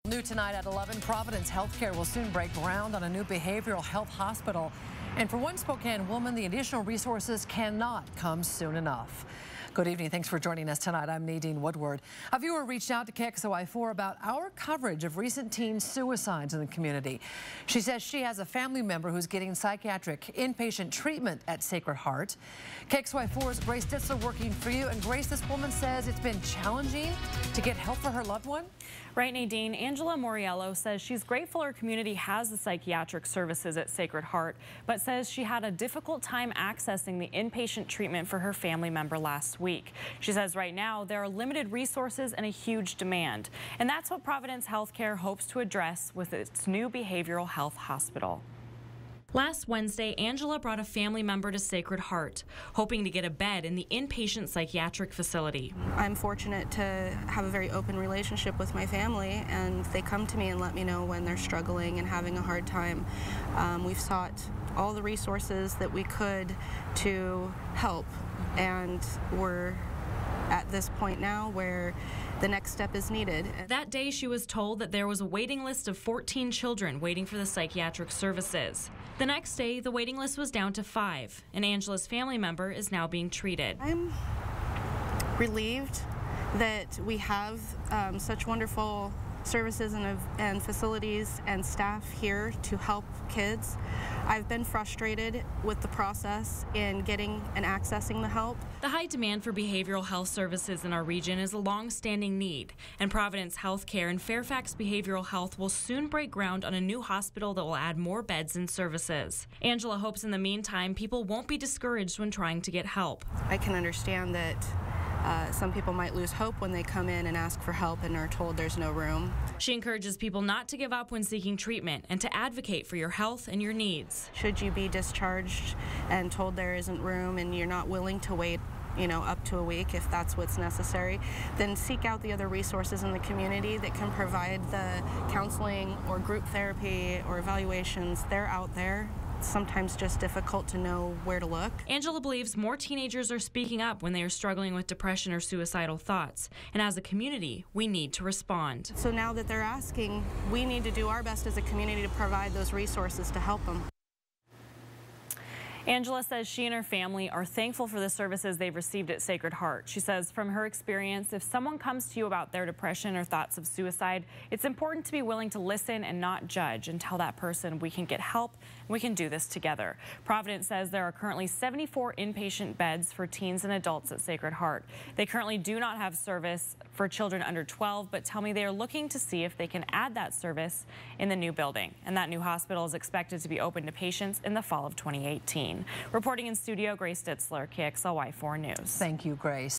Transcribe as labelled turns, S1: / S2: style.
S1: New tonight at 11, Providence Health Care will soon break ground on a new behavioral health hospital. And for one Spokane woman, the additional resources cannot come soon enough. Good evening. Thanks for joining us tonight. I'm NADINE Woodward. A viewer reached out to KXLY4 about our coverage of recent teen suicides in the community. She says she has a family member who's getting psychiatric inpatient treatment at Sacred Heart. KXLY4's Grace Ditzler working for you. And Grace, this woman says it's been challenging to get help for her loved one.
S2: Right, Nadine. Angela MAIORIELLO says she's grateful her community has the psychiatric services at Sacred Heart, but says she had a difficult time accessing the inpatient treatment for her family member last week. She says right now there are limited resources and a huge demand, and that's what Providence Health Care hopes to address with its new behavioral health hospital. Last Wednesday, Angela brought a family member to Sacred Heart, hoping to get a bed in the inpatient psychiatric facility.
S3: I'm fortunate to have a very open relationship with my family, and they come to me and let me know when they're struggling and having a hard time. We've sought all the resources that we could to help, and we're at this point now where the next step is needed.
S2: That day, she was told that there was a waiting list of 14 children waiting for the psychiatric services. The next day, the waiting list was down to 5, and Angela's family member is now being treated.
S3: I'm relieved that we have such wonderful services and facilities and staff here to help kids. I've been frustrated with the process in getting and accessing the help.
S2: The high demand for behavioral health services in our region is a long-standing need, and Providence Health Care and Fairfax Behavioral Health will soon break ground on a new hospital that will add more beds and services. Angela hopes in the meantime people won't be discouraged when trying to get help.
S3: I can understand that some people might lose hope when they come in and ask for help and are told there's no room.
S2: She encourages people not to give up when seeking treatment and to advocate for your health and your needs.
S3: Should you be discharged and told there isn't room and you're not willing to wait, up to a week if that's what's necessary, then seek out the other resources in the community that can provide the counseling or group therapy or evaluations. They're out there. It's sometimes just difficult to know where to look.
S2: Angela believes more teenagers are speaking up when they are struggling with depression or suicidal thoughts, and as a community, we need to respond.
S3: So now that they're asking, we need to do our best as a community to provide those resources to help them.
S2: Angela says she and her family are thankful for the services they've received at Sacred Heart. She says from her experience, if someone comes to you about their depression or thoughts of suicide, it's important to be willing to listen and not judge and tell that person we can get help and we can do this together. Providence says there are currently 74 inpatient beds for teens and adults at Sacred Heart. They currently do not have service for children under 12, but tell me they are looking to see if they can add that service in the new building. And that new hospital is expected to be open to patients in the fall of 2018. Reporting in studio, Grace Ditzler, KXLY4 News.
S1: Thank you, Grace.